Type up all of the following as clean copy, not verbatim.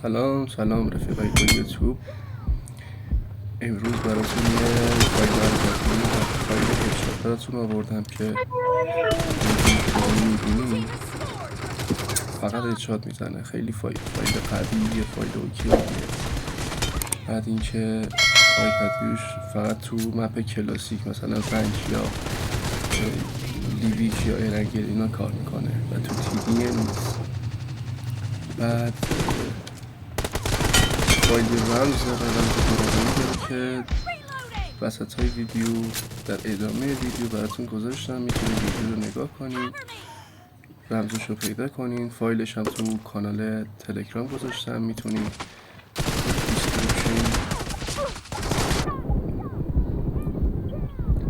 سلام رفیقای کل یوتیوب. امروز براتون یه فایل معرفی و فایل هدشات براتون آوردم که میبینی فقط هدشات میزنه. خیلی فایل قویه، فایل اوکیه. بعد اینکه فایل فقط تو مپ کلاسیک مثلا رنج یا لیویک یا ارنگل اینا کار میکنه و تو تیدی نیست. بعد فایل رمز داره که وسط های ویدیو در ادامه ویدیو براتون گذاشتم، میتونید ویدیو رو نگاه کنید، رمزش رو پیدا کنین. فایلش هم تو کانال تلگرام گذاشتم، میتونید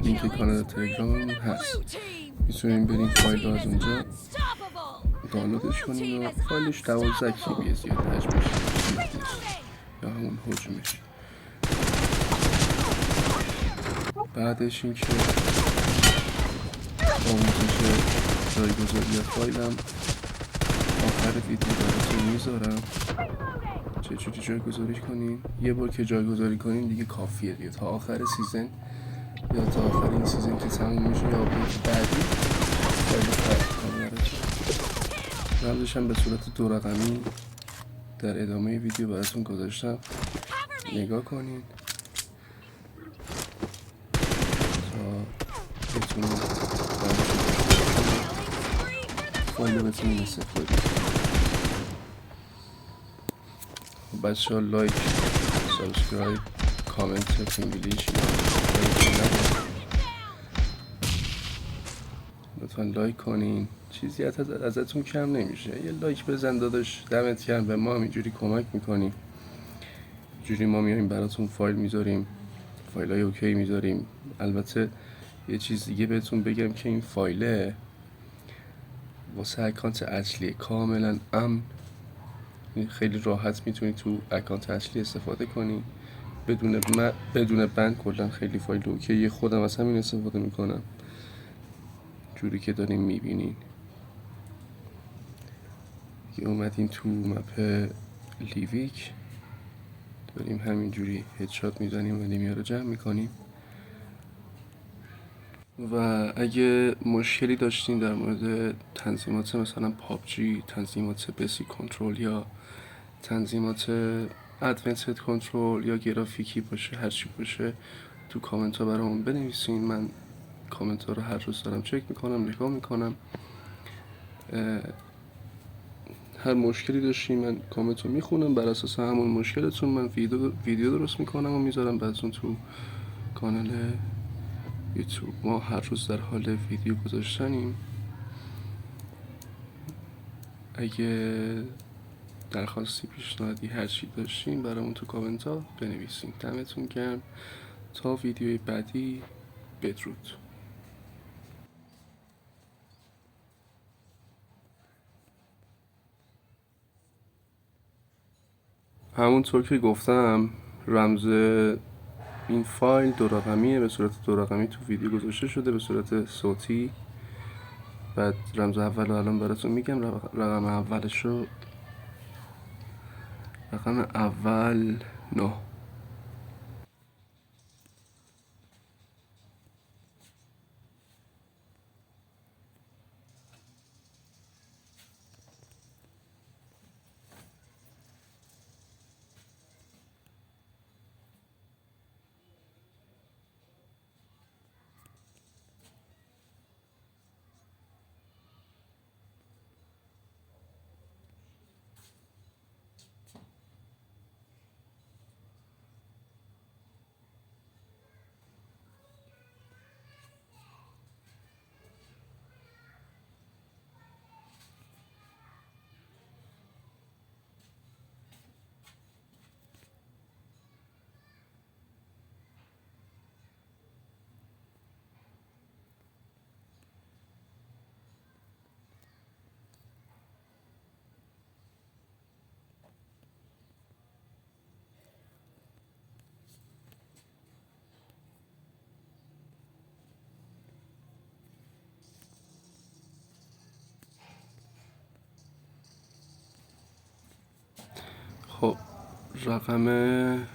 لینک کانال تلگرام هست، میتونین برین فایل رو از اونجا دانلودش کنین و فایلش 12 کیبیه، زیاد حجمش یا همون حجمش. بعدش این که آموزش جایگذاری فایلم آخر ویدیو براتون میذارم چجوری جایگذاری کنین. یه بار که جایگذاری کنین دیگه کافیه دیگه، تا آخر سیزن یا تا آخر این سیزن که تموم میشه یا آپدیت بعدی فایل خراب کنه براتون. رمزش هم به صورت 2 رقمی در ادامه ویدیو براتون گذاشتم، نگاه کنین تا بتونید فایل رو بتونید استفاده کنید. بچه ها لایک، سابسکرایب، کامنت انگلیش لطفا لایک کنین، چیزی ازتون کم نمیشه. یه لایک بزن داداش، دمت گرم، به ما هم اینجوری کمک میکنی. اینجوری ما میایم براتون فایل میذاریم، فایل های اوکی میذاریم. البته یه چیز دیگه بهتون بگم که این فایله واسه اکانت اصلی کاملا امن، خیلی راحت میتونی تو اکانت اصلی استفاده کنی بدون بند. کلا خیلی فایل اوکیه، خودم از همین استفاده میکنم جوری که داریم میبینین. که اومدیم تو مپ لیویک، داریم همینجوری هدشات میزنیم و لیمیا رو جمع میکنیم. و اگه مشکلی داشتین در مورد تنظیمات مثلا پابجی، تنظیمات بیسی کنترل یا تنظیمات ادوانسد کنترل یا گرافیکی باشه، هرچی باشه، تو کامنت ها برامون بنویسین. من کامنت ها رو هر روز دارم چک میکنم، نگاه میکنم. هر مشکلی داشتین من کامنت رو میخونم، بر اساس همون مشکلتون من ویدیو درست میکنم و میذارم براتون تو کانال یوتیوب. ما هر روز در حال ویدیو گذاشتنیم. اگه درخواستی، پیشنهادی، هر چی داشتین برامون تو کامنت ها بنویسین. دمتون گرم، تا ویدیوی بعدی، بدرود. همونطور که گفتم رمز این فایل 2 رقمیه، به صورت 2 رقمی تو ویدیو گذاشته شده به صورت صوتی. بعد رمز اول الان براتون میگم. رقم اولش رو، رقم اول 9. خب رقم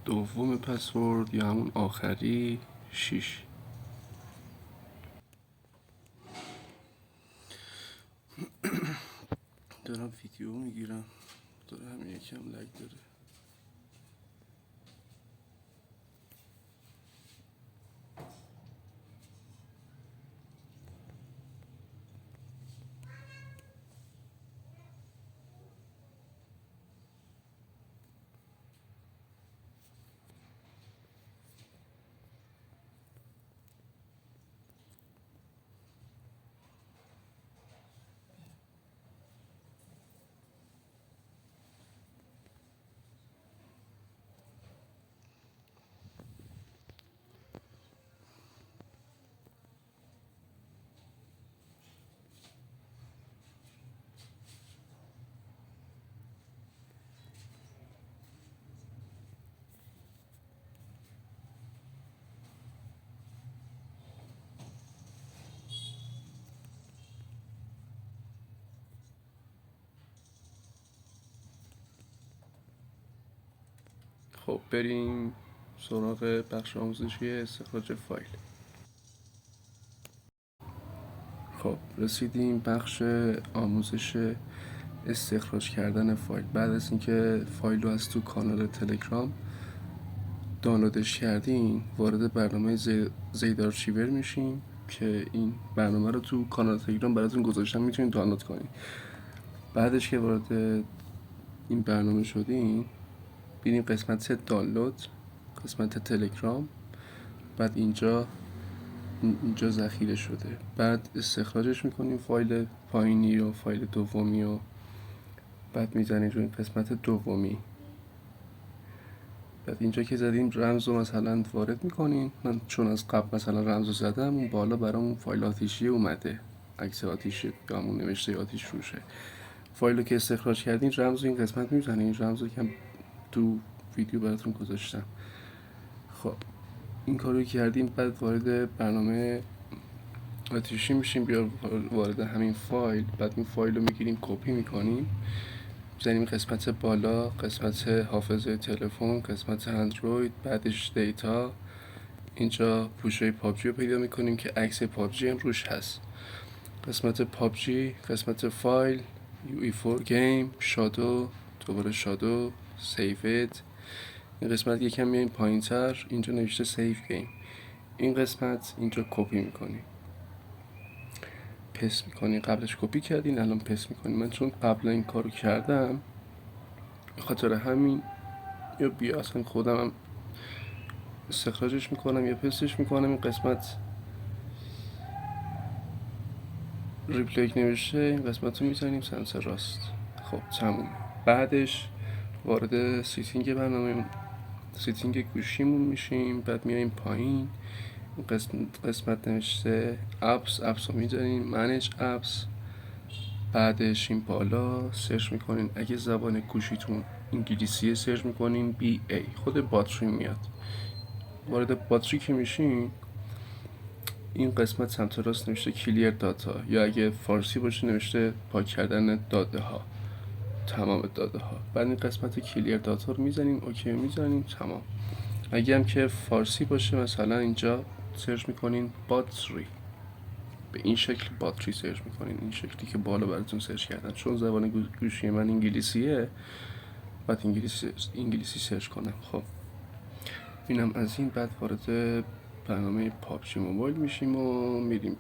دوم پسورد یا همون آخری 6. دارم ویدیو میگیرم، داره همین یکم لگ داره. خب بریم سراغ بخش آموزشی استخراج فایل. خب رسیدیم بخش آموزش استخراج کردن فایل. بعد از اینکه فایل رو از تو کانال تلگرام دانلودش کردین، وارد برنامه زید آرشیور میشیم که این برنامه رو تو کانال تلگرام براتون گذاشتم، میتونید دانلود کنین. بعدش که وارد این برنامه شدین، ببینیم قسمت دانلود، قسمت تلگرام، بعد اینجا ذخیره شده. بعد استخراجش میکنیم فایل پایینی یا فایل دومی و بعد میزنیم روی قسمت دومی. بعد اینجا که زدیم رمز رو مثلا وارد میکنین. من چون از قبل مثلا رمز رو زدم، اون بالا برام فایل آتیشی اومده، عکس آتیش یا همون نوشته آتیش روشه. فایل رو که استخراج کردین رمز رو این قسمت میزنین. رمز رو که تو ویدیو براتون گذاشتم. خب این کار رو کردیم، بعد وارد برنامه آتیشی میشیم، بیا وارد همین فایل. بعد این فایل رو میگیریم کپی میکنیم، میزنیم قسمت بالا، قسمت حافظه تلفن، قسمت اندروید، بعدش دیتا. اینجا پوشه پابجی رو پیدا میکنیم که عکس پابجی هم روش هست. قسمت پابجی، قسمت فایل، UE4 گیم، شادو، دوباره شادو، سیوت. این قسمت یکم میایم پایین تر، اینجا نوشته سیو گیم. این قسمت اینجا کپی میکنیم، پست میکنیم. قبلش کپی کردین، الان پست میکنیم. من چون قبل این کارو کردم به خاطر همین یا بیا اصلا خودم هم استخراجش میکنم یا پستش میکنم. این قسمت ریپلی نوشته، این قسمت رو میزنیم سمت راست. خب تموم. بعدش وارد سیتینگ برنامه، سیتینگ گوشیمون میشیم. بعد میایم پایین، قسمت نوشته اپس رو میزنیم، منیج اپس. بعدش این بالا سرچ میکنین، اگه زبان گوشیتون انگلیسیه سرچ میکنین BA، خود باتری میاد. وارد باتری که میشین، این قسمت سمت راست نوشته کلیر داتا، یا اگه فارسی باشه نوشته پاک کردن داده ها، تمام داده ها. بعد این قسمت کلیر داتا رو میزنین، اوکی میزنین، تمام. اگه هم که فارسی باشه مثلا اینجا سرچ میکنین باتری، به این شکل باتری سرچ میکنین، این شکلی که بالا براتون سرچ کردن. چون زبان گوشی من انگلیسیه، بعد انگلیسی سرچ کنم. خب اینم از این. بعد وارد برنامه پابجی موبایل میشیم و میریم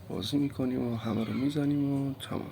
بازی میکنیم و همه رو میزنیم و تمام.